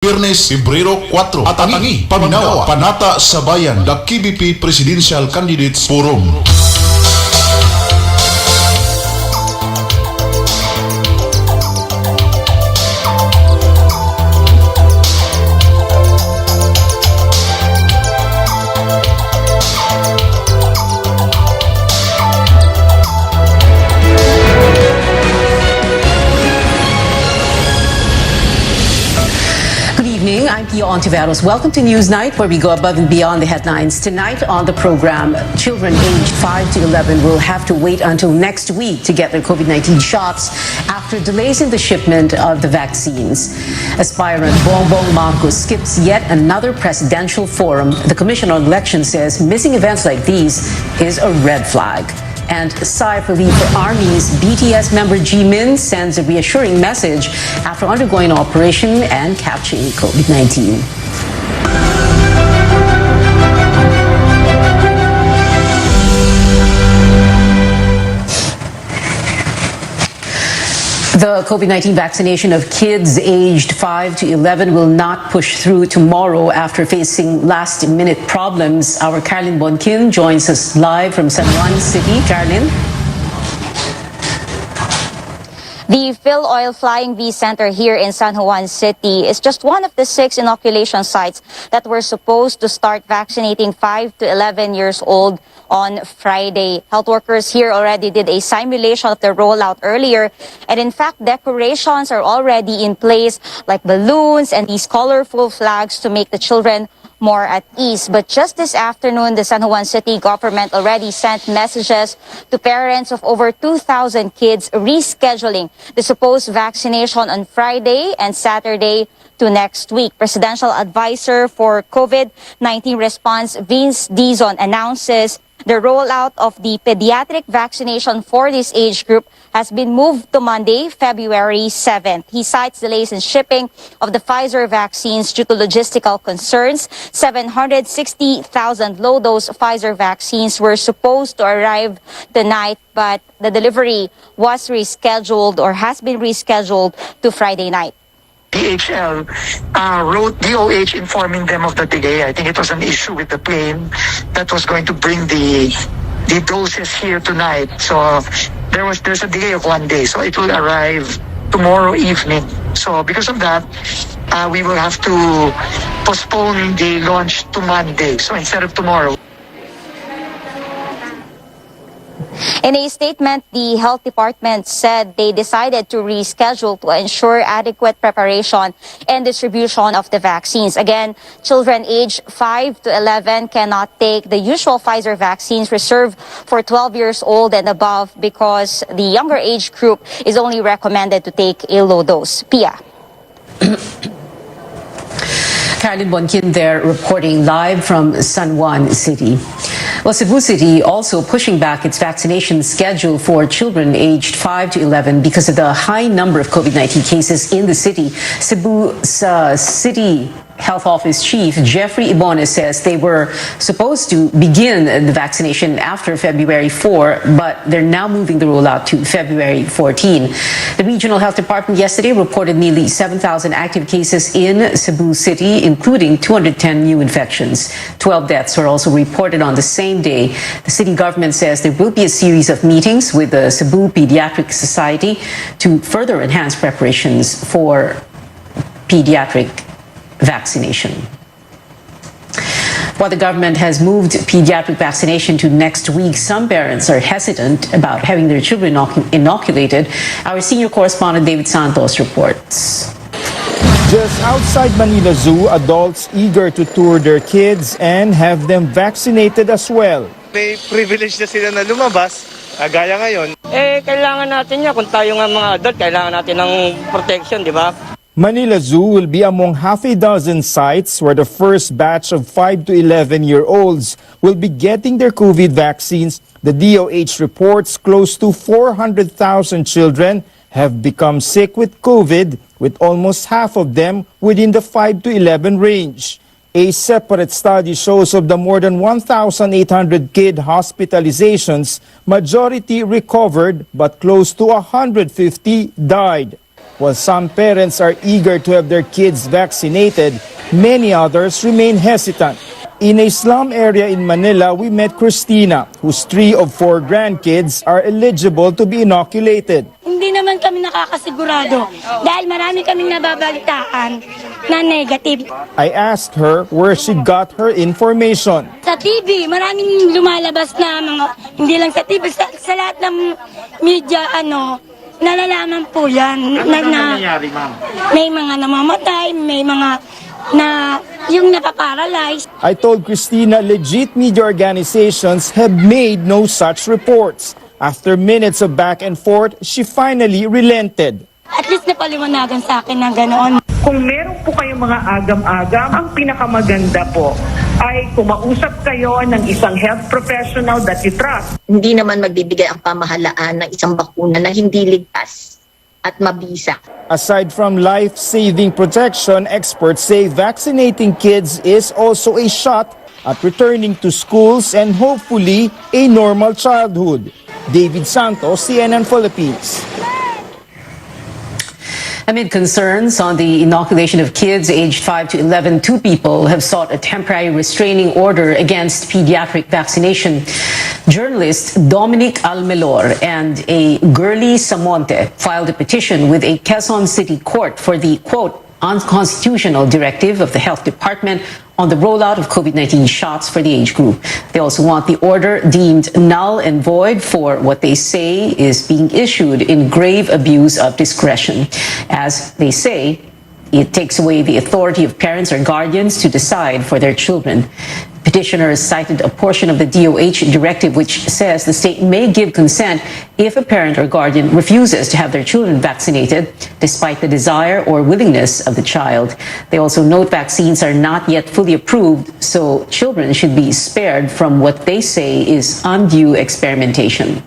Biyernes, Pebrero 4, Atangi, Paminawa, Panata sa Bayan, the KBP Presidential Candidates Forum. I'm Pia Ontiveros. Welcome to Newsnight, where we go above and beyond the headlines. Tonight on the program, children aged 5 to 11 will have to wait until next week to get their COVID-19 shots after delays in the shipment of the vaccines. Aspirant Bongbong Marcos skips yet another presidential forum. The Commission on Elections says missing events like these is a red flag. And sigh of relief for Army's BTS member Jimin sends a reassuring message after undergoing an operation and catching COVID-19. The COVID-19 vaccination of kids aged 5 to 11 will not push through tomorrow after facing last-minute problems. Our Carolyn Bonkin joins us live from San Juan City. Carolyn? The Phil Oil Flying V Center here in San Juan City is just one of the 6 inoculation sites that were supposed to start vaccinating 5 to 11 years old on Friday. Health workers here already did a simulation of the rollout earlier, and in fact, decorations are already in place, like balloons and these colorful flags to make the children more at ease. But just this afternoon, the San Juan City government already sent messages to parents of over 2,000 kids rescheduling the supposed vaccination on Friday and Saturday to next week. Presidential Advisor for COVID-19 Response Vince Dizon announces the rollout of the pediatric vaccination for this age group has been moved to Monday, February 7th. He cites delays in shipping of the Pfizer vaccines due to logistical concerns. 760,000 low-dose Pfizer vaccines were supposed to arrive tonight, but the delivery was rescheduled or has been rescheduled to Friday night. DHL wrote DOH informing them of the delay. I think it was an issue with the plane that was going to bring the doses here tonight. So there's a delay of 1 day. So it will arrive tomorrow evening. So because of that, we will have to postpone the launch to Monday. So instead of tomorrow. In a statement, the health department said they decided to reschedule to ensure adequate preparation and distribution of the vaccines. Again, children aged 5 to 11 cannot take the usual Pfizer vaccines reserved for 12 years old and above because the younger age group is only recommended to take a low dose. Pia. Carolyn Bonkin there reporting live from San Juan City. Well, Cebu City also pushing back its vaccination schedule for children aged 5 to 11 because of the high number of COVID-19 cases in the city. Cebu's City Health Office Chief Jeffrey Ibones says they were supposed to begin the vaccination after February 4, but they're now moving the rollout to February 14. The Regional Health Department yesterday reported nearly 7,000 active cases in Cebu City, including 210 new infections. 12 deaths were also reported on the same day. The city government says there will be a series of meetings with the Cebu Pediatric Society to further enhance preparations for pediatric vaccination. While the government has moved pediatric vaccination to next week, some parents are hesitant about having their children inoculated. Our senior correspondent David Santos reports. Just outside Manila Zoo, adults eager to tour their kids and have them vaccinated as well. May privilege na sila na lumabas, gaya ngayon. Kailangan natin niya. Kung tayo nga mga adult, kailangan natin ng protection, di ba? Manila Zoo will be among half a dozen sites where the first batch of 5 to 11-year-olds will be getting their COVID vaccines. The DOH reports close to 400,000 children have become sick with COVID, with almost half of them within the 5 to 11 range. A separate study shows of the more than 1,800 kid hospitalizations, majority recovered but close to 150 died. While some parents are eager to have their kids vaccinated, many others remain hesitant. In a slum area in Manila, we met Christina, whose 3 of 4 grandkids are eligible to be inoculated. Hindi naman kami nakakasigurado dahil marami kaming nababalitaan na negative. I asked her where she got her information. Sa TV, maraming lumalabas na mga, hindi lang sa TV, sa lahat ng media, nalalaman po yan. nangyayari, ma'am? May mga namamatay, may mga yung napaparalyze. I told Christina legit media organizations have made no such reports. After minutes of back and forth, she finally relented. At least napaliwanagan sa akin na ganoon. Kung meron po kayong mga agam-agam, ang pinakamaganda po ay kumausap kayo ng isang health professional that you trust. Hindi naman magbibigay ang pamahalaan ng isang bakuna na hindi ligtas at mabisa. Aside from life-saving protection, experts say vaccinating kids is also a shot at returning to schools and hopefully a normal childhood. David Santos, CNN Philippines. Amid concerns on the inoculation of kids aged 5 to 11, 2 people have sought a temporary restraining order against pediatric vaccination. Journalist Dominic Almelor and a Girly Samonte filed a petition with a Quezon City court for the, quote, unconstitutional directive of the Health Department on the rollout of COVID-19 shots for the age group. They also want the order deemed null and void for what they say is being issued in grave abuse of discretion. As they say, it takes away the authority of parents or guardians to decide for their children. Petitioners cited a portion of the DOH directive which says the state may give consent if a parent or guardian refuses to have their children vaccinated despite the desire or willingness of the child. They also note vaccines are not yet fully approved, so children should be spared from what they say is undue experimentation.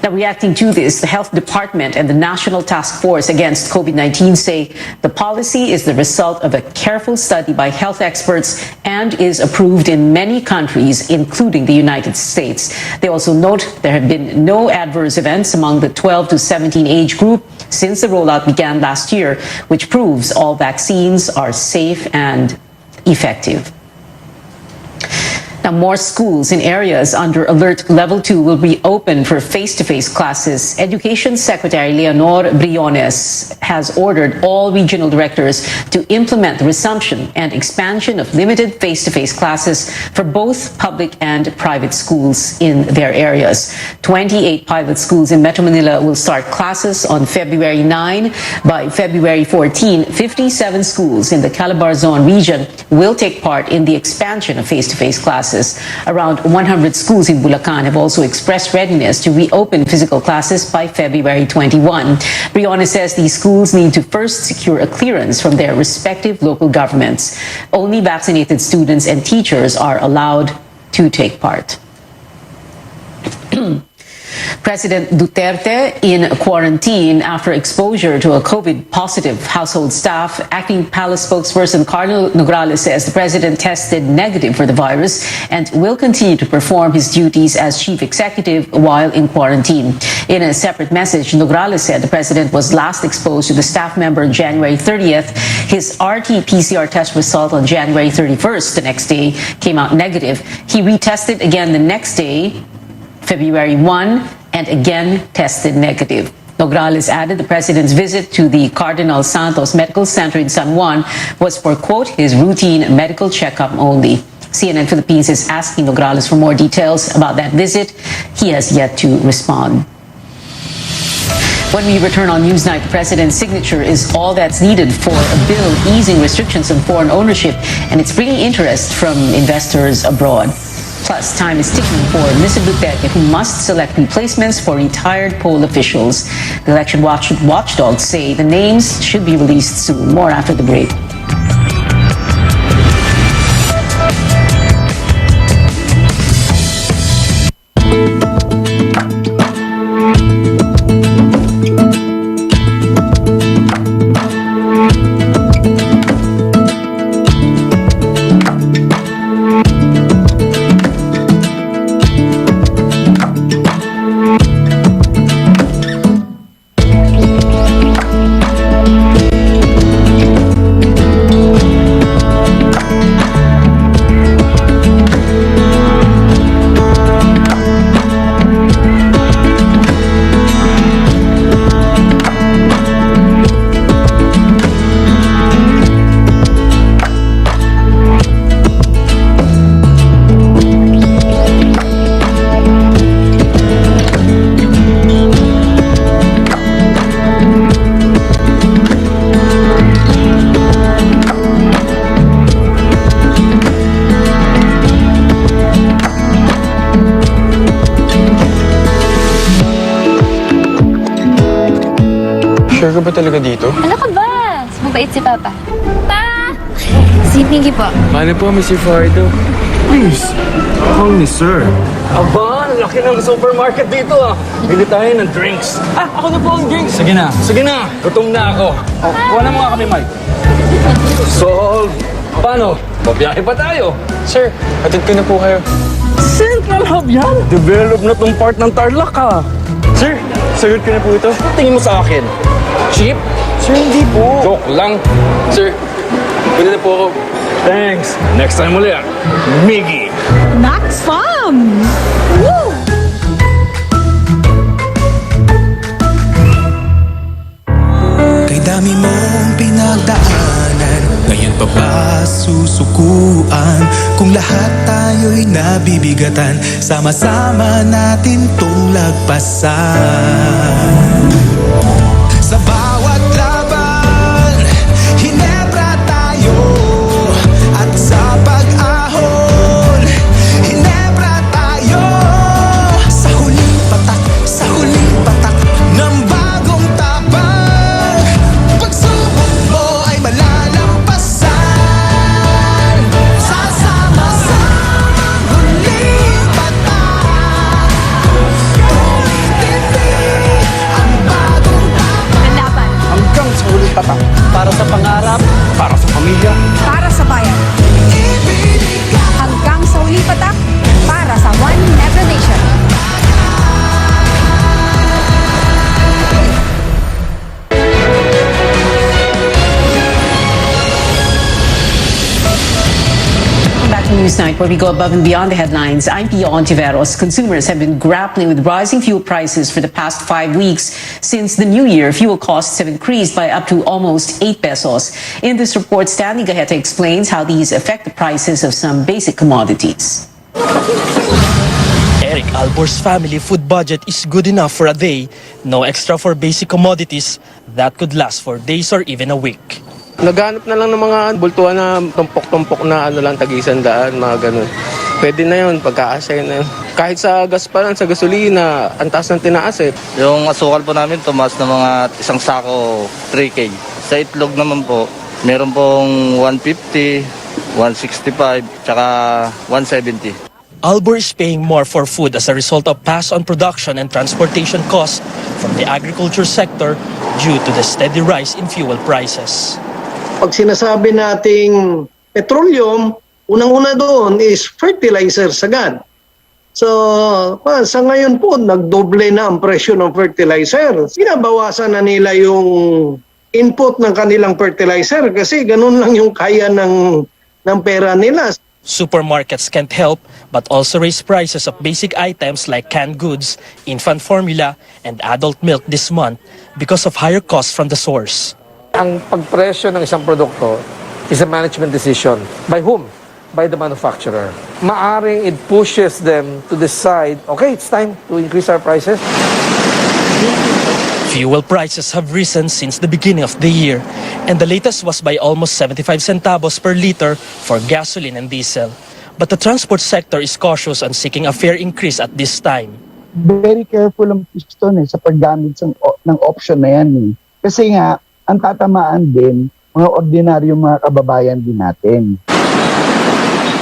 Now, reacting to this, the Health Department and the National Task Force Against COVID-19 say the policy is the result of a careful study by health experts and is approved in many countries, including the United States. They also note there have been no adverse events among the 12 to 17 age group since the rollout began last year, which proves all vaccines are safe and effective. Now, more schools in areas under Alert Level 2 will be open for face-to-face classes. Education Secretary Leonor Briones has ordered all regional directors to implement the resumption and expansion of limited face-to-face classes for both public and private schools in their areas. 28 pilot schools in Metro Manila will start classes on February 9. By February 14, 57 schools in the Calabarzon region will take part in the expansion of face-to-face classes. Around 100 schools in Bulacan have also expressed readiness to reopen physical classes by February 21. Briones says these schools need to first secure a clearance from their respective local governments. Only vaccinated students and teachers are allowed to take part. President Duterte in quarantine after exposure to a COVID-positive household staff. Acting palace spokesperson Cardinal Nograles says the president tested negative for the virus and will continue to perform his duties as chief executive while in quarantine. In a separate message, Nograles said the president was last exposed to the staff member on January 30th. His RT-PCR test result on January 31st, the next day, came out negative. He retested again the next day, February 1, and again tested negative. Nograles added the president's visit to the Cardinal Santos Medical Center in San Juan was for, quote, his routine medical checkup only. CNN Philippines is asking Nograles for more details about that visit. He has yet to respond. When we return on Newsnight, the president's signature is all that's needed for a bill easing restrictions on foreign ownership, and it's bringing interest from investors abroad. Plus, time is ticking for Mr. Duterte, who must select replacements for retired poll officials. The election watchdogs say the names should be released soon. More after the break. ka ba talaga dito? Ano ka ba? Mabait si Papa. Pa! Si Pinky po. Paano po, Mr. Fardo? Please, call me sir. Aba, laki ng supermarket dito ah. Bili tayo ng drinks. Ako na po ang drinks. Sige na. Gutom na ako. Kuha na mga kami, Mike. So, paano? Babiyahe pa tayo. Sir, atid ko na po kayo. Central Hub yan. Develop na tong part ng Tarlac ah. Sir, sagot ko na po ito. Tingin mo sa akin. Cheap? Sir, hindi po. Joke lang. Sir, pwede na po ako. Thanks. Next time ulit. Miggy. Max Fam! Woo! Kay dami mong pinagdaanan, ngayon pa ba susukuan? Kung lahat tayo'y nabibigatan, sama-sama natin tong lagpasan. Sa bawat laban, hinebra tayo. At sa pag-ahon, hinebra tayo. Sa huling patak ng bagong tapang, pagsubok mo ay malalampasan. Sasama-samang huling patak, tumitindi ang bagong tapang. Laban. Hanggang sa huling patak. Para sa pangarap, para sa pamilya. Para sa bayan. Hanggang sa uli patak, para sa One Never Nation. Back to Newsnight, where we go above and beyond the headlines. I'm Pia Ontiveros. Consumers have been grappling with rising fuel prices for the past 5 weeks. Since the new year, fuel costs have increased by up to almost 8 pesos. In this report, Stanley Gaheta explains how these affect the prices of some basic commodities. Eric Albor's family food budget is good enough for a day. No extra for basic commodities that could last for days or even a week. Naghanap na lang ng mga bultuhan na tumpok-tumpok na tag-100, mga ganun. Pwede na yun, pagka-asay na yun. Kahit sa gas pa lang, sa gasolina, ang taas ng tinaas eh. Yung asukal po namin, tumaas na mga isang sako 3K. Sa itlog naman po, meron pong 150, 165, tsaka 170. Albor is paying more for food as a result of pass-on production and transportation costs from the agriculture sector due to the steady rise in fuel prices. Pag sinasabi nating petroleum, unang-una doon is fertilizer agad. So, sa ngayon po, nagdoble na ang presyo ng fertilizer. Binabawasan na nila yung input ng kanilang fertilizer kasi ganun lang yung kaya ng pera nila. Supermarkets can't help but also raise prices of basic items like canned goods, infant formula, and adult milk this month because of higher costs from the source. Ang pagpresyo ng isang produkto is a management decision. By whom? By the manufacturer. Maaring it pushes them to decide, okay, it's time to increase our prices. Fuel prices have risen since the beginning of the year, and the latest was by almost 75 centavos per liter for gasoline and diesel. But the transport sector is cautious on seeking a fair increase at this time. Very careful ang piston sa paggamit ng option na yan. Kasi nga, ang tatamaan din, mga ordinaryong mga kababayan din natin.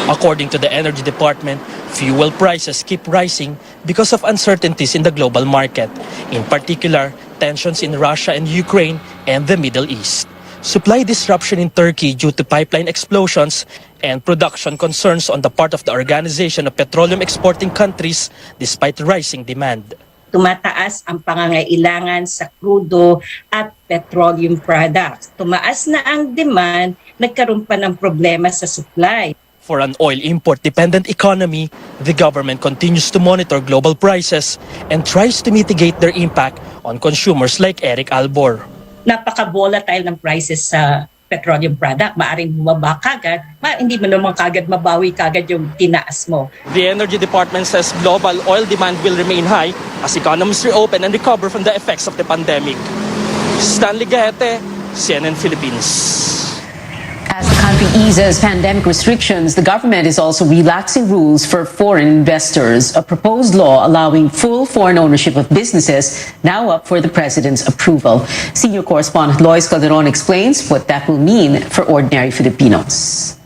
According to the Energy Department, fuel prices keep rising because of uncertainties in the global market, in particular, tensions in Russia and Ukraine and the Middle East. Supply disruption in Turkey due to pipeline explosions and production concerns on the part of the Organization of Petroleum Exporting Countries despite rising demand. Tumataas ang pangangailangan sa krudo at petroleum products. Tumaas na ang demand, nagkaroon pa ng problema sa supply. For an oil import-dependent economy, the government continues to monitor global prices and tries to mitigate their impact on consumers like Eric Albor. Napaka-volatile ng prices sa petroleum product. Maaring bumaba kagad, hindi mo naman kagad mabawi kagad yung tinaas mo. The Energy Department says global oil demand will remain high as economies reopen and recover from the effects of the pandemic. Stanley Gahete, CNN Philippines. As the country eases pandemic restrictions, the government is also relaxing rules for foreign investors. A proposed law allowing full foreign ownership of businesses now up for the president's approval. Senior correspondent Lois Calderon explains what that will mean for ordinary Filipinos.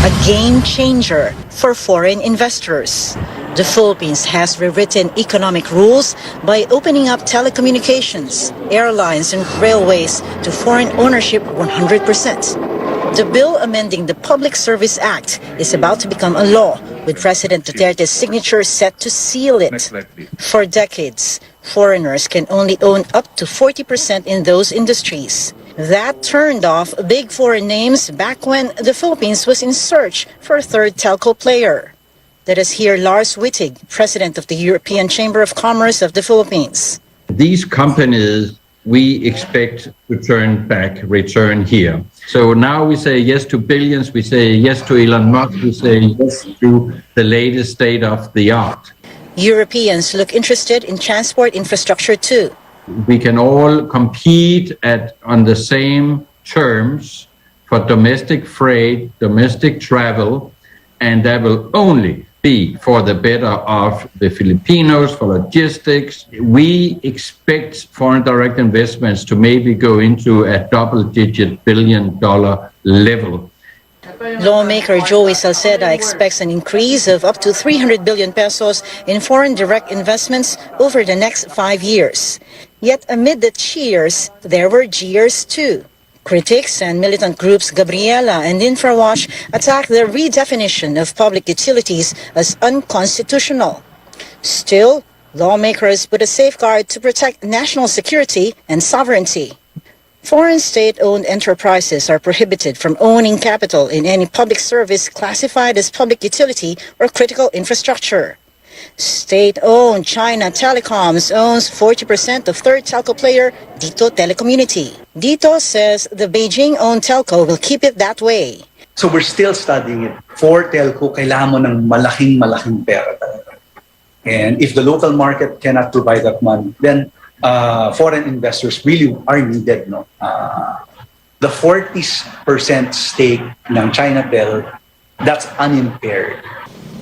A game changer for foreign investors. The Philippines has rewritten economic rules by opening up telecommunications, airlines, and railways to foreign ownership 100%. The bill amending the Public Service Act is about to become a law, with President Duterte's signature set to seal it. For decades, foreigners can only own up to 40% in those industries. That turned off big foreign names back when the Philippines was in search for a third telco player. Let us hear Lars Wittig, president of the European Chamber of Commerce of the Philippines. These companies we expect to return here. So now we say yes to billions, we say yes to Elon Musk, we say yes to the latest state of the art. Europeans look interested in transport infrastructure too. We can all compete on the same terms for domestic freight, domestic travel, and that will only be for the better of the Filipinos, for logistics. We expect foreign direct investments to maybe go into a double-digit billion-dollar level. Lawmaker Joey Salceda expects an increase of up to 300 billion pesos in foreign direct investments over the next 5 years. Yet amid the cheers, there were jeers too. Critics and militant groups Gabriela and InfraWatch attack the redefinition of public utilities as unconstitutional. Still, lawmakers put a safeguard to protect national security and sovereignty. Foreign state-owned enterprises are prohibited from owning capital in any public service classified as public utility or critical infrastructure. State-owned China Telecoms owns 40% of third telco player Dito Telecommunity. Dito says the Beijing-owned telco will keep it that way. So we're still studying it. For telco, kailangan mo ng malaking pera talaga. And if the local market cannot provide that money, then foreign investors really are needed. No? The 40% stake ng China Tel, that's unimpaired.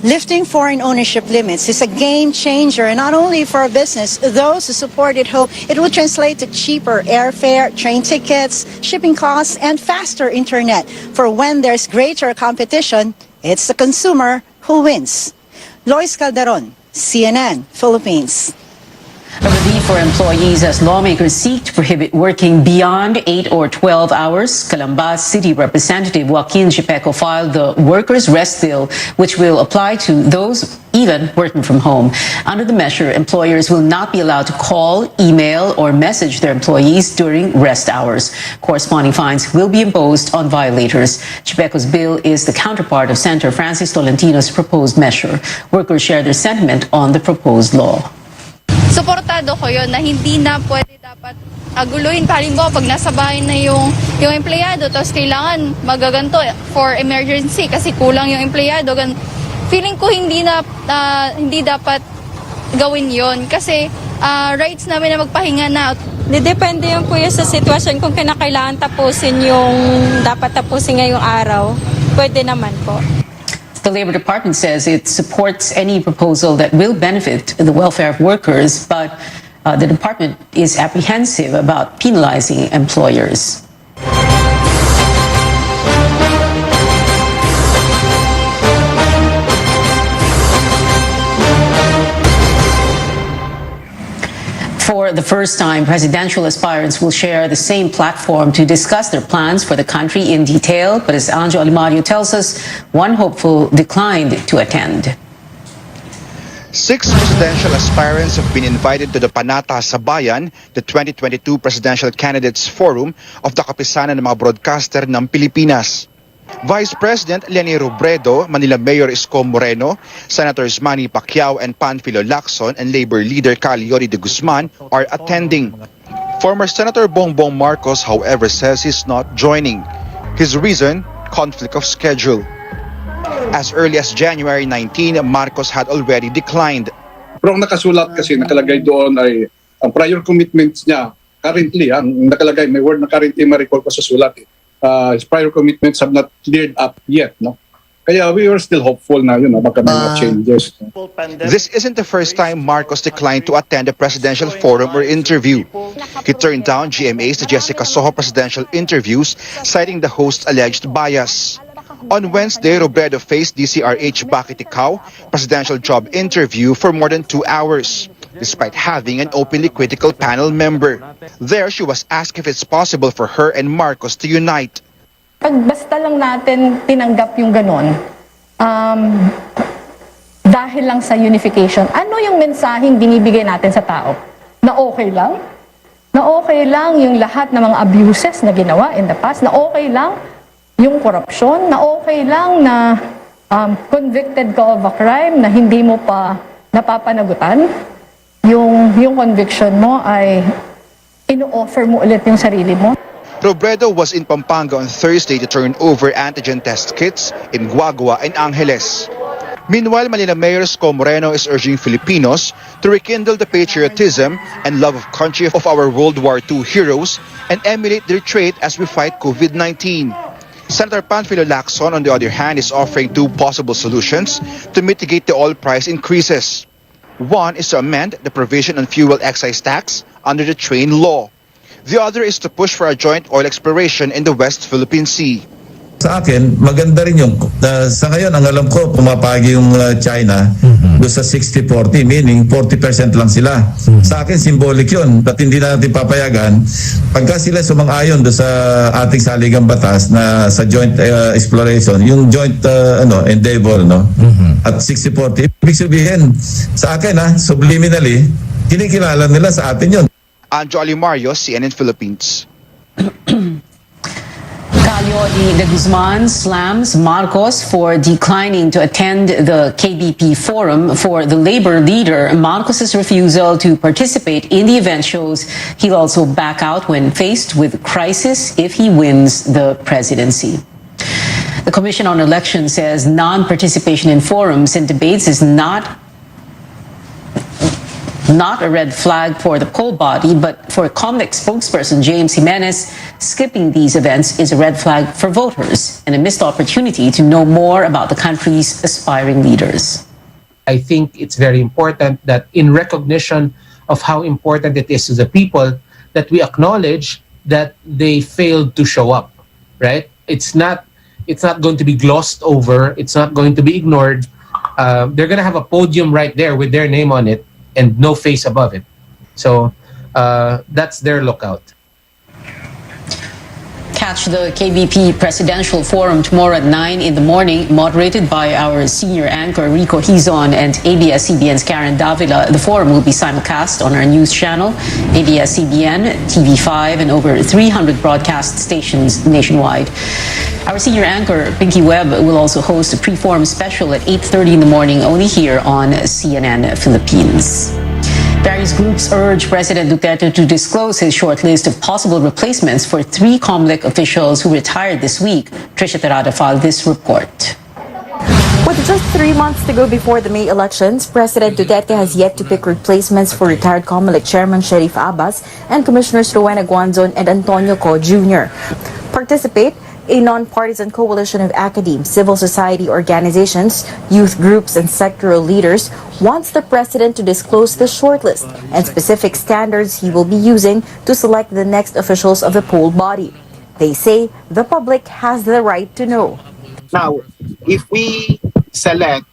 Lifting foreign ownership limits is a game changer, not only for a business. Those who support it hope it will translate to cheaper airfare, train tickets, shipping costs, and faster internet. For when there's greater competition, it's the consumer who wins. Lois Calderon, CNN, Philippines. A relief for employees as lawmakers seek to prohibit working beyond 8 or 12 hours. Calamba City Representative Joaquin Chipeco filed the Workers' Rest Bill, which will apply to those even working from home. Under the measure, employers will not be allowed to call, email, or message their employees during rest hours. Corresponding fines will be imposed on violators. Chipeco's bill is the counterpart of Senator Francis Tolentino's proposed measure. Workers share their sentiment on the proposed law. Suportado ko yun na hindi na pwede dapat aguluhin. Halimbawa, pag nasa bahay na yung empleyado, tapos kailangan magaganto for emergency kasi kulang yung empleyado. Feeling ko hindi dapat gawin yon kasi rights namin na magpahinga na. Depende yun kuya sa sitwasyon kung kinakailangan tapusin yung dapat tapusin ngayong araw. Pwede naman po. The Labor Department says it supports any proposal that will benefit the welfare of workers, but the department is apprehensive about penalizing employers. For the first time, presidential aspirants will share the same platform to discuss their plans for the country in detail. But as Anjo Alimario tells us, one hopeful declined to attend. 6 presidential aspirants have been invited to the Panata sa Bayan, the 2022 Presidential Candidates Forum of the Kapisanan ng mga broadcaster ng Pilipinas. Vice President Leni Robredo, Manila Mayor Isko Moreno, Senators Manny Pacquiao and Panfilo Lacson, and Labor leader Caliori de Guzman are attending. Former Senator Bongbong Marcos, however, says he's not joining. His reason, conflict of schedule. As early as January 19, Marcos had already declined. Pero ang nakasulat kasi, nakalagay doon ay ang prior commitments niya, currently, ang nakalagay, may word na currently ma-recall ko sa sulat. his prior commitments have not cleared up yet, no? Kaya we were still hopeful na baka may mga changes. This isn't the first time Marcos declined to attend a presidential forum or interview. He turned down GMA's Jessica Soho presidential interviews, citing the host's alleged bias. On Wednesday, Robredo faced DCRH Bakit Ikaw presidential job interview for more than 2 hours, despite having an openly critical panel member. There, she was asked if it's possible for her and Marcos to unite. Pag basta lang natin tinanggap yung ganon, dahil lang sa unification, ano yung mensaheng binibigay natin sa tao? Na okay lang? Na okay lang yung lahat ng mga abuses na ginawa in the past? Na okay lang yung korupsyon? Na okay lang na convicted ka of a crime na hindi mo pa napapanagutan? Yung conviction mo ay ino-offer mo ulit yung sarili mo? Robredo was in Pampanga on Thursday to turn over antigen test kits in Guagua and Angeles. Meanwhile, Manila Mayor Sco Moreno is urging Filipinos to rekindle the patriotism and love of country of our World War II heroes and emulate their trait as we fight COVID-19. Senator Panfilo Lacson, on the other hand, is offering two possible solutions to mitigate the oil price increases. One is to amend the provision on fuel excise tax under the train law. The other is to push for a joint oil exploration in the West Philippine Sea. Sa akin, maganda rin yung, sa ngayon, ang alam ko, pumapagi yung China doon sa 60-40, meaning 40% lang sila. Sa akin, symbolic yun, at hindi na natin papayagan. Pagka sila sumang-ayon doon sa ating saligang batas na sa joint exploration, yung joint endeavor, no? At 60-40, ibig sabihin, sa akin, subliminally, kinikilala nila sa atin yun. Anjo Alimario, CNN Philippines. Calyodi de Guzman slams Marcos for declining to attend the KBP forum. For the labor leader, Marcos's refusal to participate in the event shows he'll also back out when faced with crisis if he wins the presidency. The Commission on Elections says non-participation in forums and debates is not a red flag for the poll body, but for COMELEC spokesperson James Jimenez, skipping these events is a red flag for voters and a missed opportunity to know more about the country's aspiring leaders. I think it's very important that in recognition of how important it is to the people, that we acknowledge that they failed to show up, right? It's not going to be glossed over. It's not going to be ignored. They're going to have a podium right there with their name on it and no face above it. So that's their lookout. Catch the KBP Presidential Forum tomorrow at 9 in the morning, moderated by our senior anchor Rico Hizon and ABS-CBN's Karen Davila. The forum will be simulcast on our news channel, ABS-CBN, TV5, and over 300 broadcast stations nationwide. Our senior anchor, Pinky Webb, will also host a pre-forum special at 8:30 in the morning, only here on CNN Philippines. Various groups urge President Duterte to disclose his short list of possible replacements for 3 COMELEC officials who retired this week. Trisha Terada filed this report. With just 3 months to go before the May elections, President Duterte has yet to pick replacements for retired COMELEC Chairman Sherif Abbas and Commissioners Rowena Guanzon and Antonio Co. Jr. Participate a non-partisan coalition of academe, civil society organizations, youth groups, and sectoral leaders wants the president to disclose the shortlist and specific standards he will be using to select the next officials of the poll body. They say the public has the right to know. Now, if we select,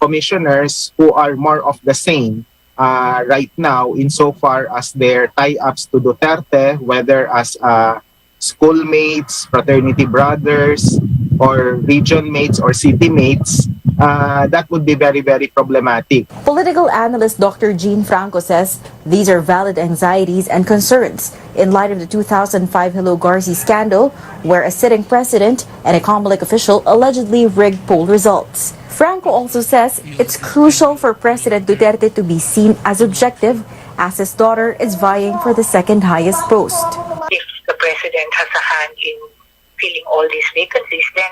commissioners who are more of the same right now, insofar as their tie-ups to Duterte, whether as schoolmates, fraternity brothers, or region mates or city mates, that would be very, very problematic. Political analyst Dr. Jean Franco says these are valid anxieties and concerns in light of the 2005 Hello Garci scandal, where a sitting president and a COMELEC official allegedly rigged poll results. Franco also says it's crucial for President Duterte to be seen as objective, as his daughter is vying for the second highest post. If the president has a hand in filling all these vacancies, then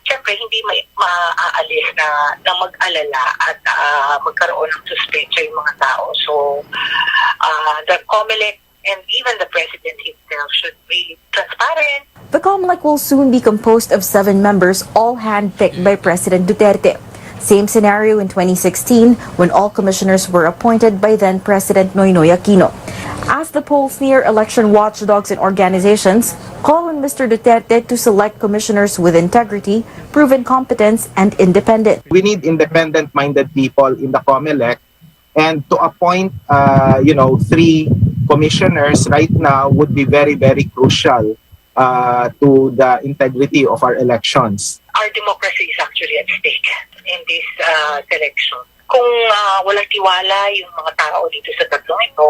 syempre hindi maaalis na mag-alala at magkaroon ng suspecha yung mga tao. So the COMELEC and even the president himself should be transparent. The COMELEC will soon be composed of 7 members, all handpicked by President Duterte. Same scenario in 2016 when all commissioners were appointed by then President Noynoy Aquino. As the polls near, election watchdogs and organizations call on Mr. Duterte to select commissioners with integrity, proven competence, and independent. We need independent-minded people in the COMELEC, and to appoint 3 commissioners right now would be very, very crucial to the integrity of our elections. Our democracy is actually at stake in this selection. Kung walang tiwala yung mga tao dito sa tatlong ito,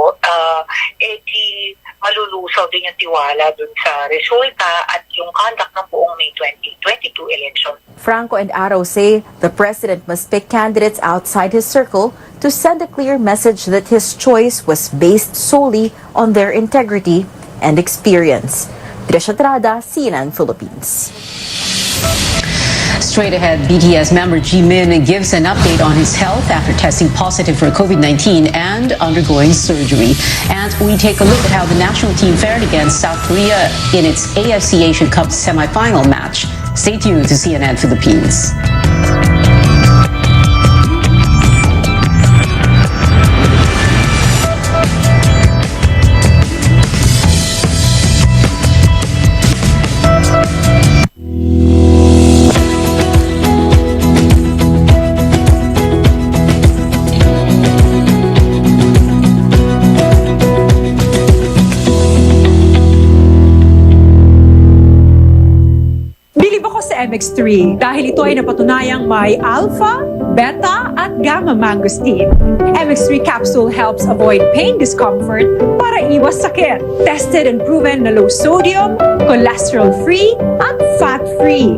di malulusaw din yung tiwala dun sa resulta at yung conduct ng buong May 2022 election. Franco and Aro say the president must pick candidates outside his circle to send a clear message that his choice was based solely on their integrity and experience. Trisha Trada, CNN Philippines. Straight ahead, BTS member Jimin gives an update on his health after testing positive for COVID-19 and undergoing surgery. And we take a look at how the national team fared against South Korea in its AFC Asian Cup semifinal match. Stay tuned to CNN Philippines. MX3 dahil ito ay napatunayang may alpha, beta at gamma mangosteen. MX3 capsule helps avoid pain discomfort para iwas sakit. Tested and proven na low sodium, cholesterol-free at fat-free.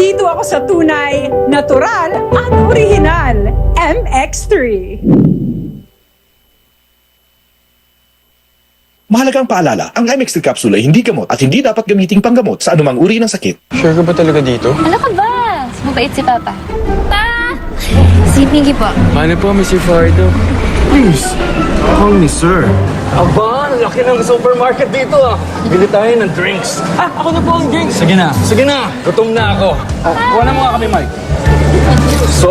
Dito ako sa tunay, natural at original. MX3. Mahalagang paalala, ang MX3 capsule ay hindi gamot at hindi dapat gamiting panggamot sa anumang uri ng sakit. Sure ka ba talaga dito? Ano ka ba? Mabait si Papa. Pa! Si Pinky po. Paano po, Mr. Fardo? Please, call me sir. Aba, laki ng supermarket dito ah. Bili tayo ng drinks. Ako na po ang drinks. Sige na. Gutom na ako. Kuha na mga kami, Mike. So,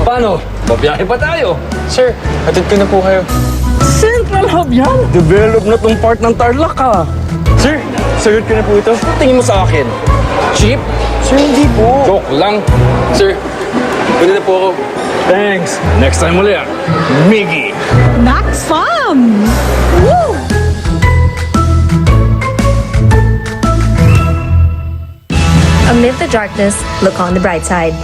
paano? Babiyahe pa tayo. Sir, hatid ko na po kayo. Central Hub yan! Develop na tong part ng Tarlac ah. Sir, sagot ko na po ito. Tingin mo sa akin. Cheap? Sir, hindi po. Joke lang. Sir, pwede na po ako. Thanks. Next time ulit. Miggy. Max Fun! Woo! Amid the darkness, look on the bright side.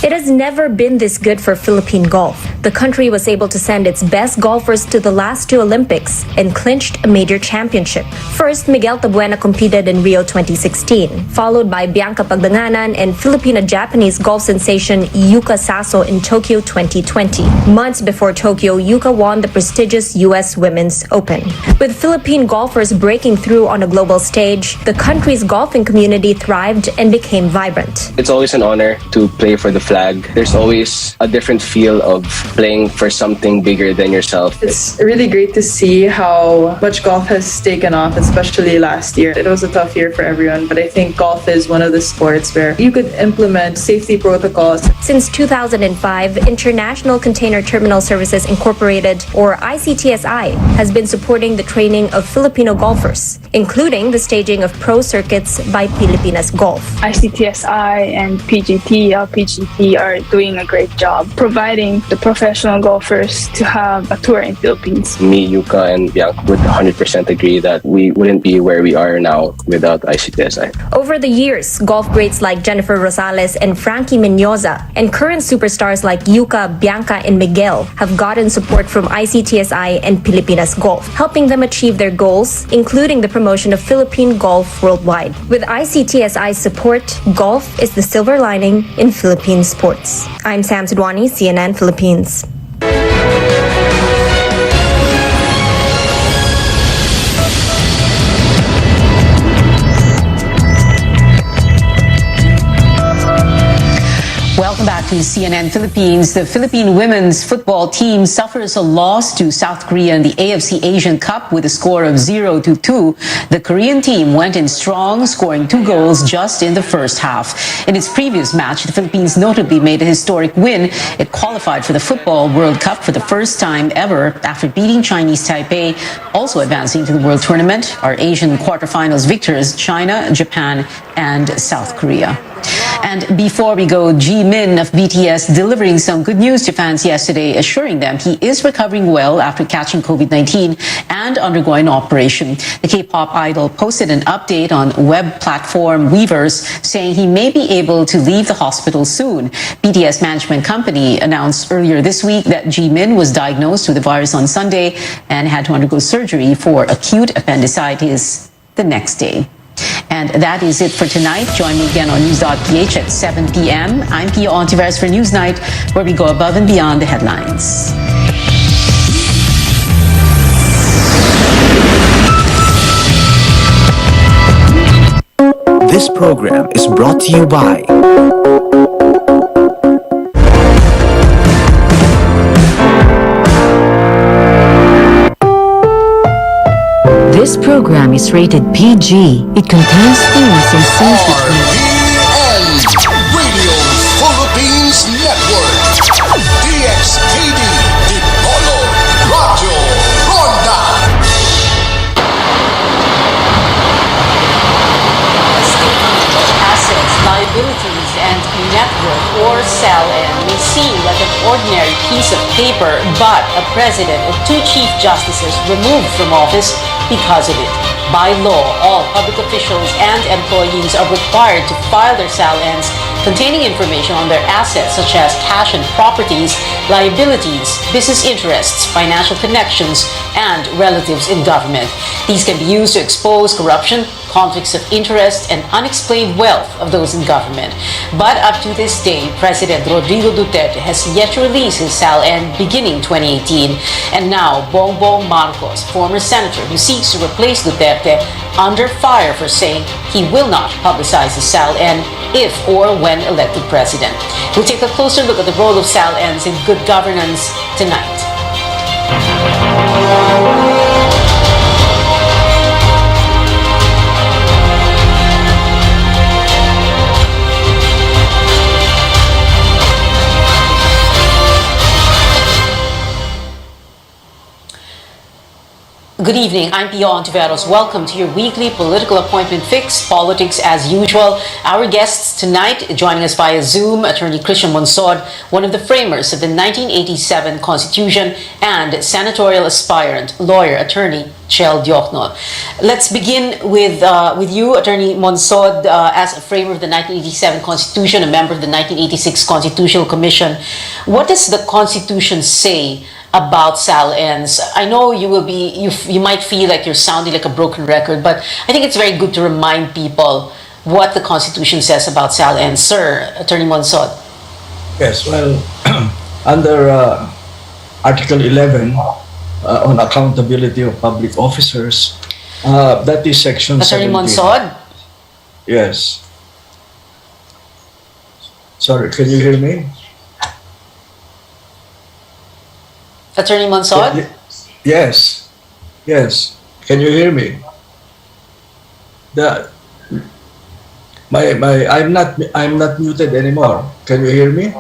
It has never been this good for Philippine golf. The country was able to send its best golfers to the last 2 Olympics and clinched a major championship. First, Miguel Tabuena competed in Rio 2016, followed by Bianca Pagdanganan and Filipino-Japanese golf sensation Yuka Saso in Tokyo 2020. Months before Tokyo, Yuka won the prestigious U.S. Women's Open. With Philippine golfers breaking through on a global stage, the country's golfing community thrived and became vibrant. It's always an honor to play for the flag. There's always a different feel of playing for something bigger than yourself. It's really great to see how much golf has taken off, especially last year. It was a tough year for everyone, but I think golf is one of the sports where you could implement safety protocols. Since 2005, International Container Terminal Services Incorporated, or ICTSI, has been supporting the training of Filipino golfers, including the staging of pro circuits by Pilipinas Golf. ICTSI and PGT, LPGT are doing a great job providing the professional golfers to have a tour in Philippines. Me, Yuka, and Bianca would 100% agree that we wouldn't be where we are now without ICTSI. Over the years, golf greats like Jennifer Rosales and Frankie Mendoza and current superstars like Yuka, Bianca, and Miguel have gotten support from ICTSI and Pilipinas Golf, helping them achieve their goals, including the promotion of Philippine golf worldwide. With ICTSI's support, golf is the silver lining in Philippine sports. I'm Sam Sidwani, CNN Philippines. Welcome back to CNN Philippines. The Philippine women's football team suffers a loss to South Korea in the AFC Asian Cup with a score of 0-2. The Korean team went in strong, scoring 2 goals just in the first half. In its previous match, the Philippines notably made a historic win. It qualified for the Football World Cup for the first time ever after beating Chinese Taipei, also advancing to the World Tournament. Our Asian quarterfinals victors, China, Japan, and South Korea. And before we go, Jimin of BTS delivering some good news to fans yesterday, assuring them he is recovering well after catching COVID-19 and undergoing an operation. The K-pop idol posted an update on web platform Weverse saying he may be able to leave the hospital soon. BTS management company announced earlier this week that Jimin was diagnosed with the virus on Sunday and had to undergo surgery for acute appendicitis the next day. And that is it for tonight. Join me again on News.ph at 7 p.m. I'm Pia Ontiveros for Newsnight, where we go above and beyond the headlines. This program is brought to you by This program is rated PG. It contains themes and scenes between RPN Radio Philippines Network DXTD Dipolo Radio Ronda. Assets, liabilities, and net worth, or SALN, may seem like an ordinary piece of paper, but a president and 2 chief justices removed from office because of it. By law, all public officials and employees are required to file their SALNs containing information on their assets such as cash and properties, liabilities, business interests, financial connections, and relatives in government. These can be used to expose corruption, conflicts of interest, and unexplained wealth of those in government. But up to this day, President Rodrigo Duterte has yet to release his SALN beginning 2018. And now, Bongbong Marcos, former senator who seeks to replace Duterte, under fire for saying he will not publicize his SALN if or when elected president. We'll take a closer look at the role of SALNs in good governance tonight. Good evening, I'm Pia Ontiveros. Welcome to your weekly political appointment fix, politics as usual. Our guests tonight, joining us via Zoom, Attorney Christian Monsod, one of the framers of the 1987 Constitution, and senatorial aspirant, lawyer, attorney Chel Diokno. Let's begin with you, Attorney Monsod, as a framer of the 1987 Constitution, a member of the 1986 Constitutional Commission. What does the Constitution say about SALNs? I know you might feel like you're sounding like a broken record, but I think it's very good to remind people what the Constitution says about SALNs. Sir, Attorney Monsod. Yes, well, under Article 11 on accountability of public officers, that is Section Attorney 17. Monsod? Yes. Sorry, can you hear me? Attorney Monsod? Yes. Yes. Can you hear me? I'm not muted anymore. Can you hear me?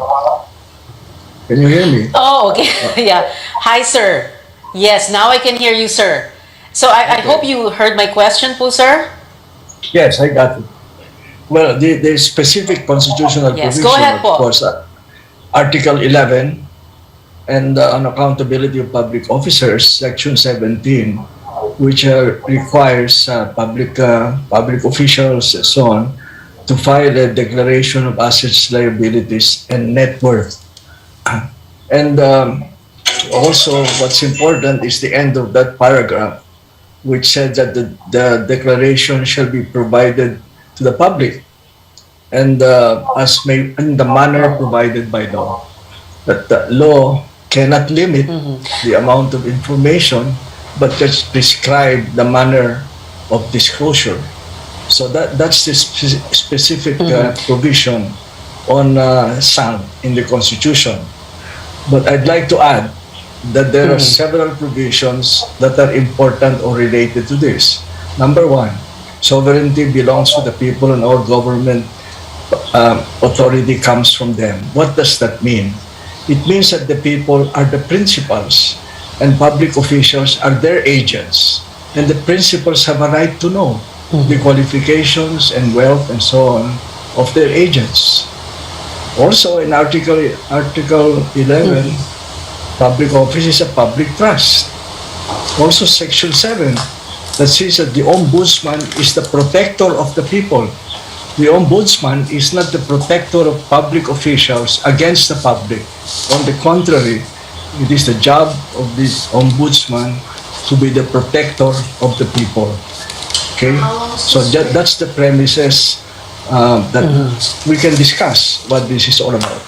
Can you hear me? Oh, okay. Yeah. Hi, sir. Yes, now I can hear you, sir. So I hope you heard my question, po, sir. Yes, I got it. Well, the specific constitutional Yes, provision, go ahead, po. of course, Article 11, and on accountability of public officers, Section 17, which requires public officials and so on to file a declaration of assets, liabilities, and net worth. And also, what's important is the end of that paragraph, which said that the declaration shall be provided to the public and in the manner provided by law. That the law cannot limit the amount of information, but just prescribe the manner of disclosure. So that's the specific provision on sound in the Constitution. But I'd like to add that there are several provisions that are important or related to this. Number one, sovereignty belongs to the people and all government authority comes from them. What does that mean? It means that the people are the principals and public officials are their agents. And the principals have a right to know the qualifications and wealth and so on of their agents. Also in Article 11, public office is a public trust. Also Section 7 that says that the ombudsman is the protector of the people. The ombudsman is not the protector of public officials against the public. On the contrary, it is the job of this ombudsman to be the protector of the people. Okay? So that's the premises that we can discuss what this is all about.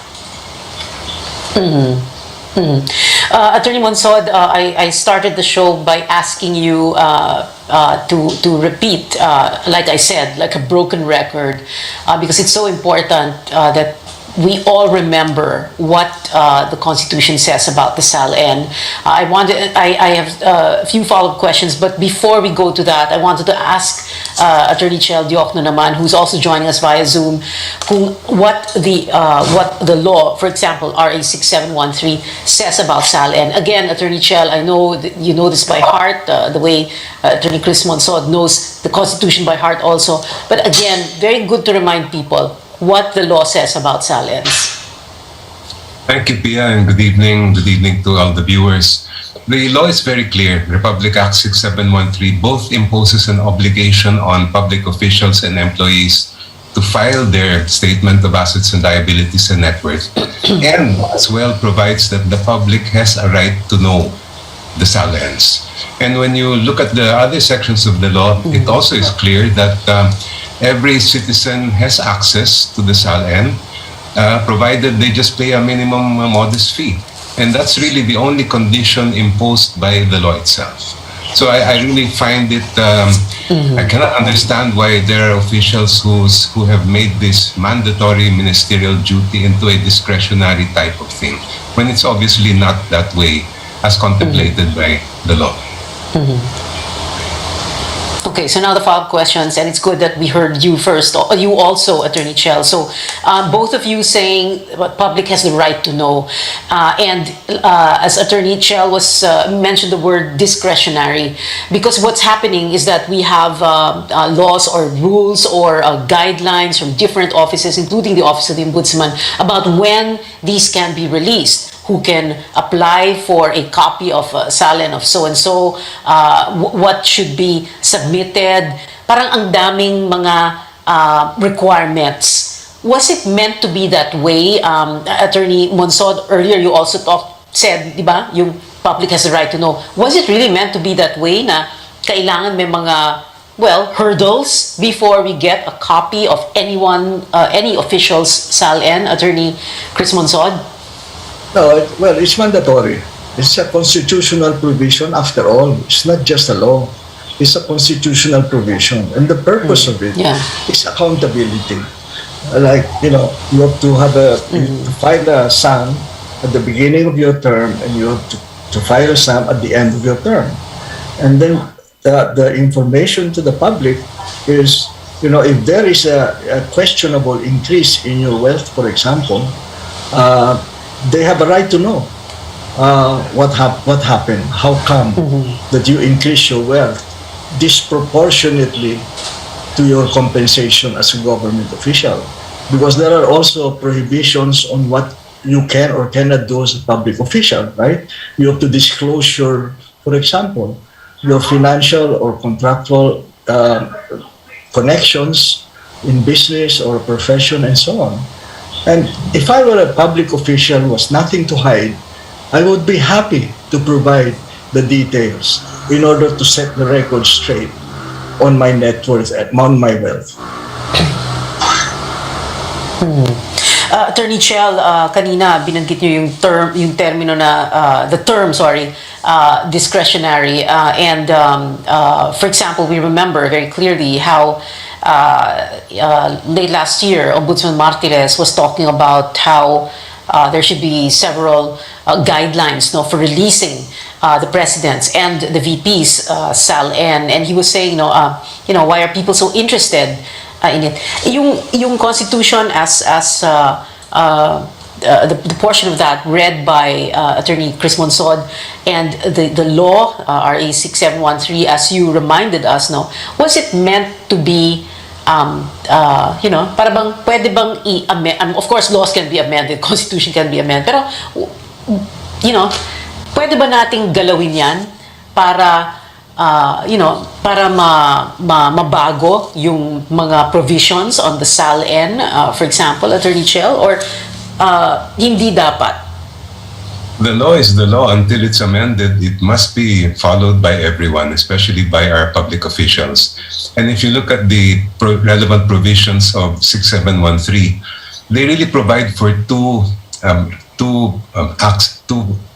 Attorney Monsod, I started the show by asking you to repeat, like I said, like a broken record, because it's so important that we all remember what the Constitution says about the SALN. I have a few follow-up questions, but before we go to that, I wanted to ask Attorney Chel Diokno naman, who's also joining us via Zoom, what the law, for example, RA 6713, says about SALN. Again, Attorney Chel, I know that you know this by heart, the way Attorney Chris Monsod knows the Constitution by heart also. But again, very good to remind people what the law says about SALNs. Thank you, Pia, and good evening. Good evening to all the viewers. The law is very clear. Republic Act 6713 both imposes an obligation on public officials and employees to file their statement of assets and liabilities and net worth, and as well provides that the public has a right to know the SALNs. And when you look at the other sections of the law, it also is clear that every citizen has access to the SALN, provided they just pay a minimum modest fee. And that's really the only condition imposed by the law itself. So I really find it, I cannot understand why there are officials who have made this mandatory ministerial duty into a discretionary type of thing, when it's obviously not that way as contemplated by the law. Okay, so now the follow-up questions, and it's good that we heard you first, you also, Attorney Chel. So both of you saying what public has the right to know, and as Attorney Chel was mentioned the word discretionary, because what's happening is that we have laws or rules or guidelines from different offices, including the Office of the Ombudsman, about when these can be released. Who can apply for a copy of SALN of so-and-so, what should be submitted. Parang ang daming mga requirements. Was it meant to be that way? Attorney Monsod, earlier you also said, di ba, yung public has the right to know. Was it really meant to be that way na kailangan may mga, well, hurdles before we get a copy of any official's SALN? Attorney Chris Monsod? No, well, it's mandatory. It's a constitutional provision after all. It's not just a law. It's a constitutional provision. And the purpose of it is accountability. Like, you have to have to file a SAM at the beginning of your term, and you have to file a SAM at the end of your term. And then the information to the public is, if there is a questionable increase in your wealth, for example, they have a right to know what happened, how come that you increase your wealth disproportionately to your compensation as a government official. Because there are also prohibitions on what you can or cannot do as a public official, right? You have to disclose for example, your financial or contractual connections in business or profession and so on. And if I were a public official who was nothing to hide, I would be happy to provide the details in order to set the record straight on my net worth and on my wealth. Attorney Chel, kanina binanggit niyo yung termino na discretionary, and for example, we remember very clearly how late last year, Ombudsman Martires was talking about how there should be several guidelines, no, for releasing the presidents and the VPs SAL-N, and he was saying, why are people so interested in it? Yung Constitution as the portion of that read by Attorney Chris Monsod, and the law, RA 6713, as you reminded us, no, was it meant to be, para bang, pwede bang i-amend? Of course, laws can be amended, Constitution can be amended, pero, pwede ba nating galawin yan para, para mabago yung mga provisions on the SAL-N, for example, Attorney Chell, or hindi dapat? The law is the law. Until it's amended, it must be followed by everyone, especially by our public officials. And if you look at the relevant provisions of 6713, they really provide for two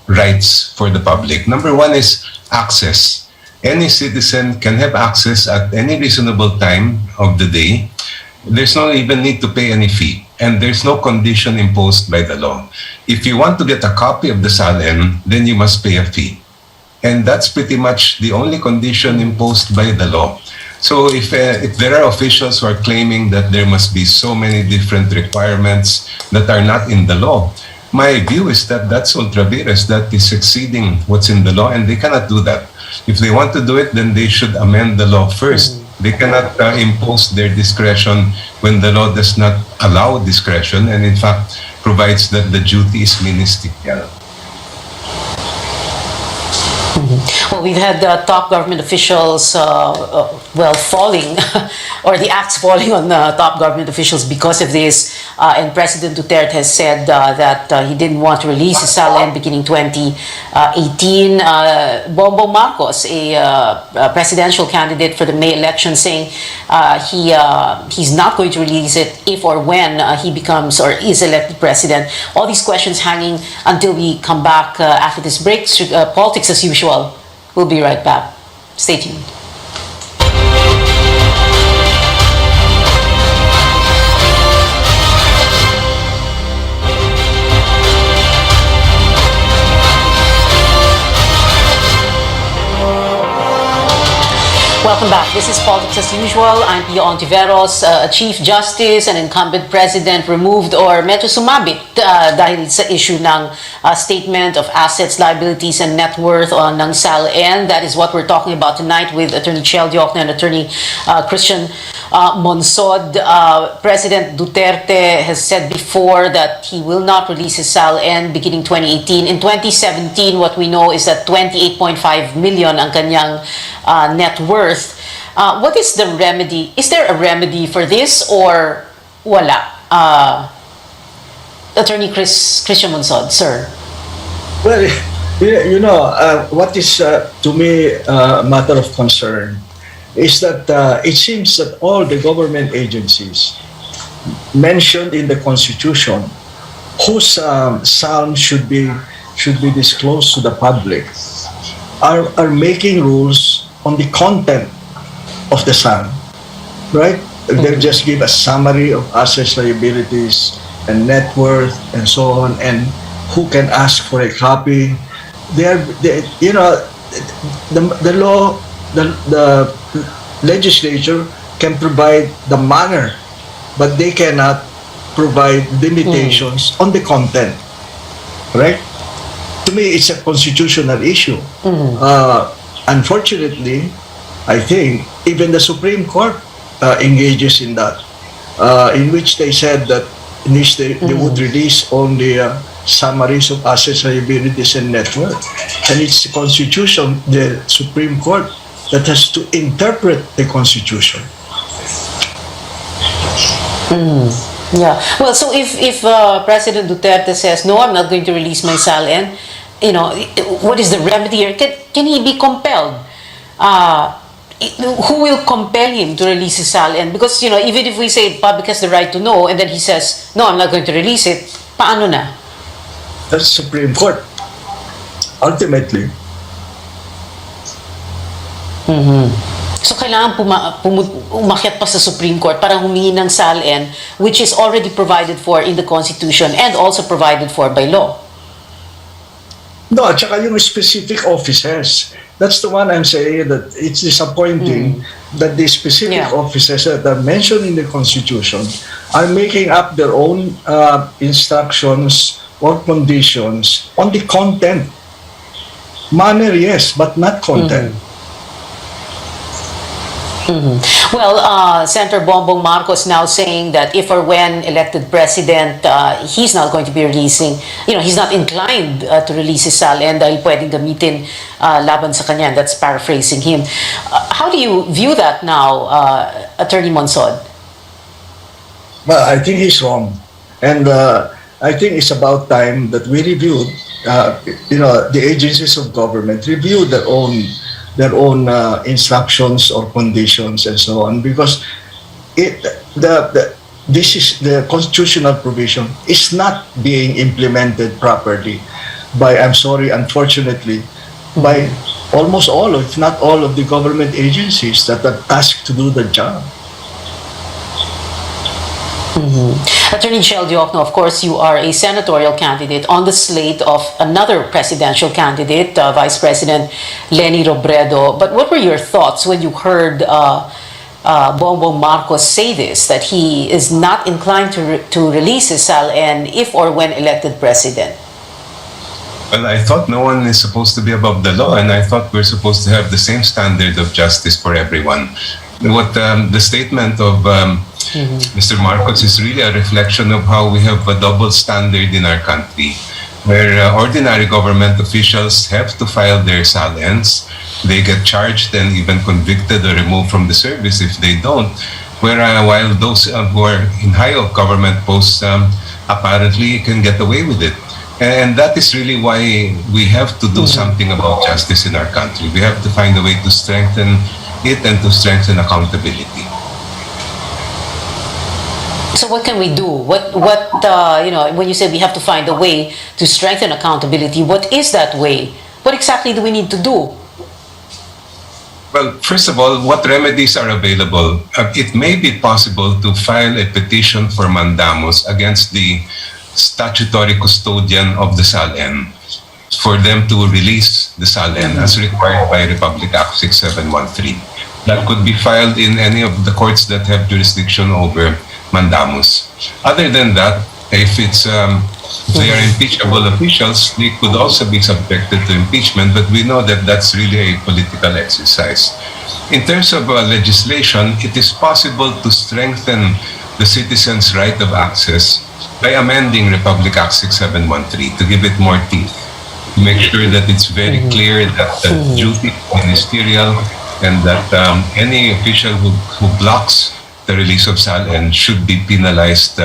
rights for the public. Number one is access. Any citizen can have access at any reasonable time of the day. There's no even need to pay any fee, and there's no condition imposed by the law. If you want to get a copy of the SAL-N, then you must pay a fee. And that's pretty much the only condition imposed by the law. So if there are officials who are claiming that there must be so many different requirements that are not in the law, my view is that that's ultra vires, that is exceeding what's in the law, and they cannot do that. If they want to do it, then they should amend the law first. They cannot impose their discretion when the law does not allow discretion, and in fact provides that the duty is ministerial. Well, we've had top government officials, falling, or the acts falling on top government officials because of this. And President Duterte has said that he didn't want to release his SAL-N beginning 2018. Bongbong Marcos, a presidential candidate for the May election, saying he's not going to release it if or when he becomes or is elected president. All these questions hanging until we come back after this break. Politics as usual. We'll be right back. Stay tuned. Welcome back. This is Politics as Usual. I'm Pio Ontiveros, a Chief Justice and incumbent President removed or medyo sumabit dahil sa issue ng Statement of Assets, Liabilities, and Net Worth ng SAL-N. That is what we're talking about tonight with Attorney Chel Diokno and Attorney Christian Monsod. President Duterte has said before that he will not release his SAL-N beginning 2018. In 2017, what we know is that 28.5 million ang kanyang net worth. What is the remedy? Is there a remedy for this or wala? Attorney Christian Monsod, sir. Well, what is to me a matter of concern is that it seems that all the government agencies mentioned in the Constitution whose SAL should be disclosed to the public are making rules on the content of the SAL, right? They just give a summary of assets, liabilities, and net worth, and so on, and who can ask for a copy. The law, the legislature can provide the manner, but they cannot provide limitations on the content, right? To me, it's a constitutional issue. Unfortunately, I think even the Supreme Court engages in that, in which they said that they would release only summaries of assets, liabilities, and net worth. And it's the Constitution, the Supreme Court, that has to interpret the Constitution. Yeah. Well, so if President Duterte says, no, I'm not going to release my SAL-N, what is the remedy here? Can he be compelled? Who will compel him to release his SAL-N? Because, even if we say the public has the right to know, and then he says, no, I'm not going to release it, paano na? That's Supreme Court. Ultimately. So kailangan umakyat pa sa Supreme Court para humingi ng SALN, which is already provided for in the Constitution and also provided for by law. No, at saka yung specific officers. That's the one I'm saying that it's disappointing that the specific officers that are mentioned in the Constitution are making up their own instructions or conditions on the content. Manner, yes, but not content. Well, Senator Bongbong Marcos now saying that if or when elected president, he's not going to be releasing, he's not inclined to release his SALN dahil pwedeng gamitin laban sa kanya. That's paraphrasing him. How do you view that now, Attorney Monsod? Well, I think he's wrong. And I think it's about time that we reviewed, the agencies of government review their own instructions or conditions and so on, because this is the constitutional provision is not being implemented properly by, unfortunately, by almost all, if not all, of the government agencies that are tasked to do the job. Attorney Chel Diokno, of course, you are a senatorial candidate on the slate of another presidential candidate, Vice President Leni Robredo. But what were your thoughts when you heard Bongbong Marcos say this, that he is not inclined to release his SALN if or when elected president? Well, I thought no one is supposed to be above the law, and I thought we're supposed to have the same standard of justice for everyone. What the statement of Mr. Marcos is really a reflection of how we have a double standard in our country, where ordinary government officials have to file their SALNs. They get charged and even convicted or removed from the service if they don't, while those who are in high government posts apparently can get away with it. And that is really why we have to do something about justice in our country. We have to find a way to strengthen it and to strengthen accountability. So what can we do? When you say we have to find a way to strengthen accountability, what is that way? What exactly do we need to do? Well, first of all, what remedies are available? It may be possible to file a petition for mandamus against the statutory custodian of the SALN for them to release the SALN as required by Republic Act 6713. That could be filed in any of the courts that have jurisdiction over mandamus. Other than that, if they are impeachable officials, they could also be subjected to impeachment, but we know that that's really a political exercise. In terms of legislation, it is possible to strengthen the citizens' right of access by amending Republic Act 6713 to give it more teeth, to make sure that it's very clear that the duty is ministerial and that any official who blocks the release of SALN should be penalized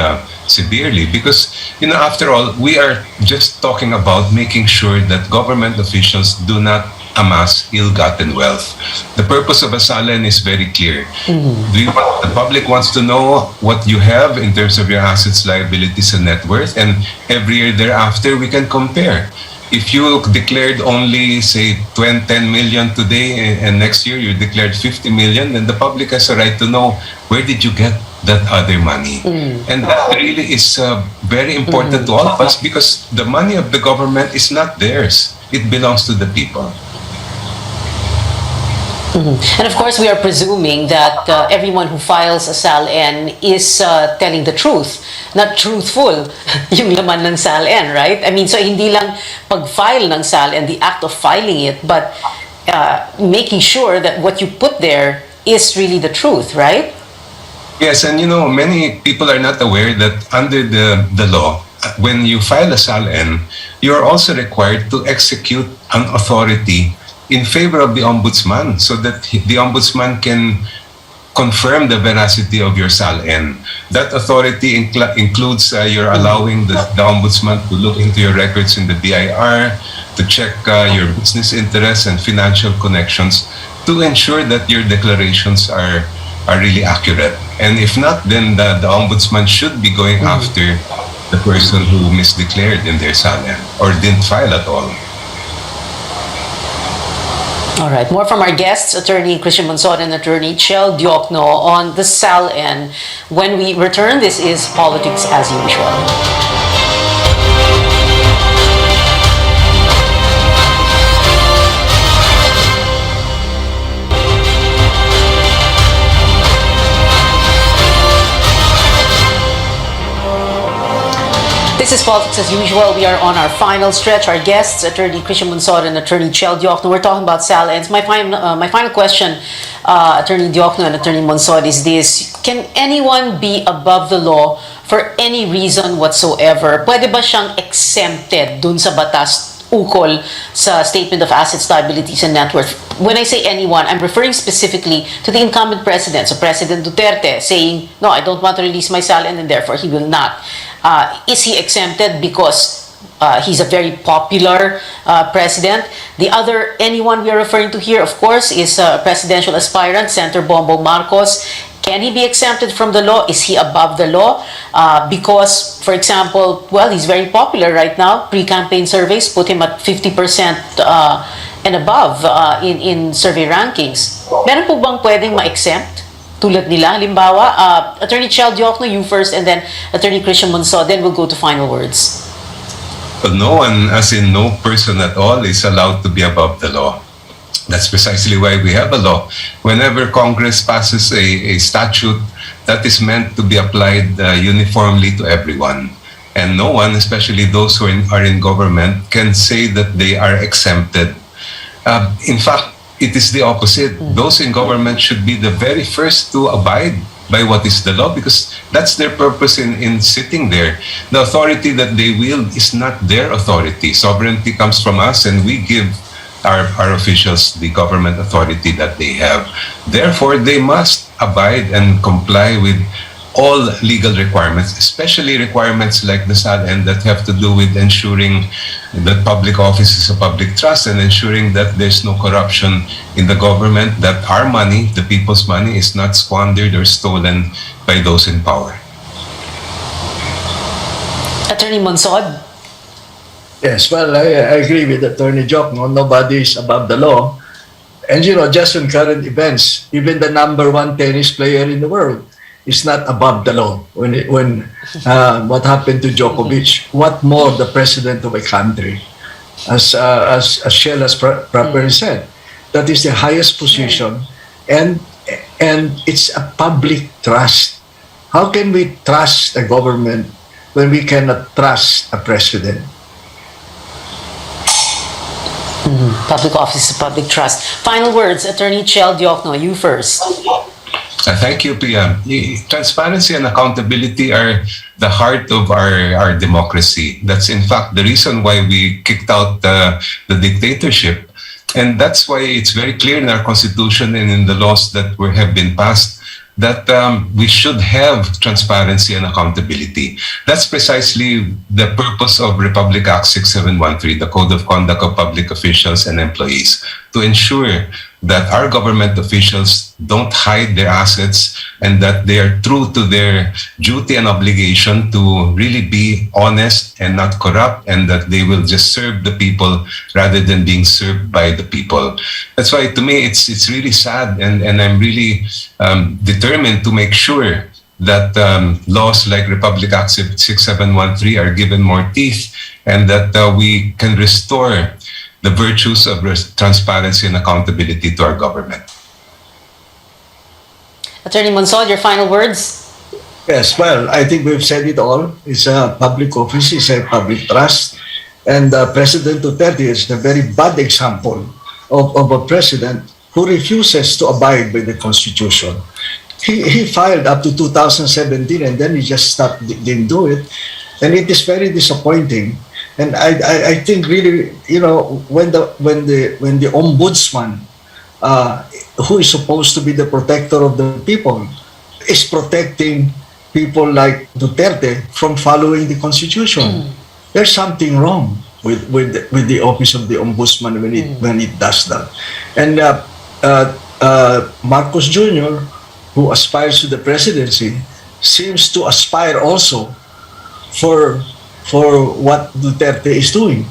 severely, because after all, we are just talking about making sure that government officials do not amass ill-gotten wealth. The purpose of a SALN is very clear. The public wants to know what you have in terms of your assets, liabilities, and net worth, and every year thereafter we can compare. If you declared only, say, 10 million today and next year you declared 50 million, then the public has a right to know where did you get that other money. And that really is very important to all of us, because the money of the government is not theirs. It belongs to the people. And of course, we are presuming that everyone who files a SALN is telling the truth, not truthful yung laman ng SALN, right? I mean, so hindi lang pag-file ng SALN, the act of filing it, but making sure that what you put there is really the truth, right? Yes, and many people are not aware that under the law, when you file a SALN, you are also required to execute an authority in favor of the ombudsman, so that the ombudsman can confirm the veracity of your SALN. That authority includes you're allowing the ombudsman to look into your records in the BIR, to check your business interests and financial connections, to ensure that your declarations are really accurate. And if not, then the ombudsman should be going after the person who misdeclared in their SALN or didn't file at all. All right, more from our guests, Attorney Christian Monsod and Attorney Chel Diokno on the SALN. When we return, this is Politics as Usual. This is Politics as Usual. We are on our final stretch. Our guests, Attorney Christian Monsod and Attorney Chel Diokno. We're talking about SALNs. My final question, Attorney Diokno and Attorney Monsod, is this: can anyone be above the law for any reason whatsoever? Pwede ba siyang exempted dun sa batas ukol sa Statement of Assets, Liabilities, and Net Worth? When I say anyone, I'm referring specifically to the incumbent president, so President Duterte, saying, no, I don't want to release my SALN and therefore he will not. Is he exempted because he's a very popular president? The other anyone we are referring to here, of course, is a presidential aspirant, Senator Bongbong Marcos. Can he be exempted from the law? Is he above the law? Because, for example, well, he's very popular right now. Pre-campaign surveys put him at 50% and above in survey rankings. Meron po bang pwedeng ma-exempt? Tulad nila, halimbawa, Attorney Chel Diokno, you first, and then Attorney Christian Monsod, then we'll go to final words. But no one, as in no person at all, is allowed to be above the law. That's precisely why we have a law. Whenever Congress passes a statute, that is meant to be applied uniformly to everyone. And no one, especially those who are in government, can say that they are exempted. In fact, it is the opposite. Those in government should be the very first to abide by what is the law, because that's their purpose in sitting there. The authority that they wield is not their authority. Sovereignty comes from us, and we give our officials the government authority that they have. Therefore, they must abide and comply with all legal requirements, especially requirements like the SALN that have to do with ensuring that public office is a public trust and ensuring that there's no corruption in the government, that our money, the people's money, is not squandered or stolen by those in power. Attorney Monsod? Yes, well, I agree with Attorney Diokno. Nobody is above the law. And just on current events, even the #1 tennis player in the world is not above the law. When what happened to Djokovic, what more the president of a country, as Shell has properly said, that is the highest position, and it's a public trust. How can we trust a government when we cannot trust a president? Public office is public trust. Final words, Attorney Chel Diokno, you first. Thank you, PM. Transparency and accountability are the heart of our democracy. That's in fact the reason why we kicked out the dictatorship. And that's why it's very clear in our constitution and in the laws that have been passed that we should have transparency and accountability. That's precisely the purpose of Republic Act 6713, the Code of Conduct of Public Officials and Employees, to ensure that our government officials don't hide their assets and that they are true to their duty and obligation to really be honest and not corrupt, and that they will just serve the people rather than being served by the people. That's why, to me, it's really sad, and I'm really determined to make sure that laws like Republic Act 6713 are given more teeth, and that we can restore the virtues of transparency and accountability to our government. Attorney Monsod, your final words? Yes, well, I think we've said it all. It's a public office, it's a public trust. And President Duterte is a very bad example of a president who refuses to abide by the Constitution. He filed up to 2017 and then he just stopped, didn't do it. And it is very disappointing. And I think really, when the ombudsman, who is supposed to be the protector of the people, is protecting people like Duterte from following the Constitution, there's something wrong with the office of the ombudsman when it does that. And Marcos Jr., who aspires to the presidency, seems to aspire also for what Duterte is doing,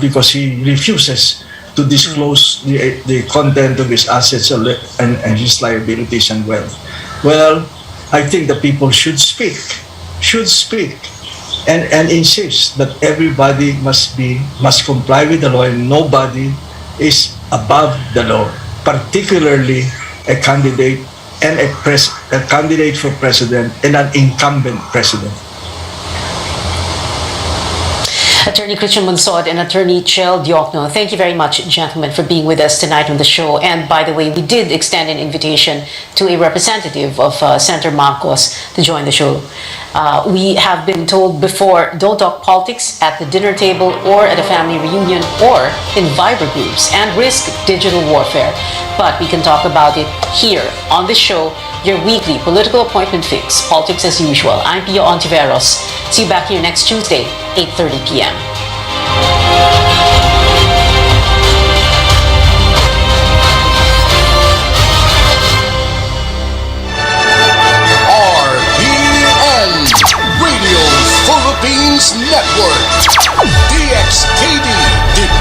because he refuses to disclose the content of his assets and his liabilities and wealth. Well, I think the people should speak and insist that everybody must comply with the law and nobody is above the law, particularly a candidate and a candidate for president and an incumbent president. Attorney Christian Monsod and Attorney Chel Diokno, thank you very much, gentlemen, for being with us tonight on the show. And by the way, we did extend an invitation to a representative of Senator Marcos to join the show. We have been told before, don't talk politics at the dinner table or at a family reunion or in Viber groups and risk digital warfare. But we can talk about it here on the show, your weekly political appointment fix, politics as usual. I'm Pia Ontiveros. See you back here next Tuesday, 8:30 p.m.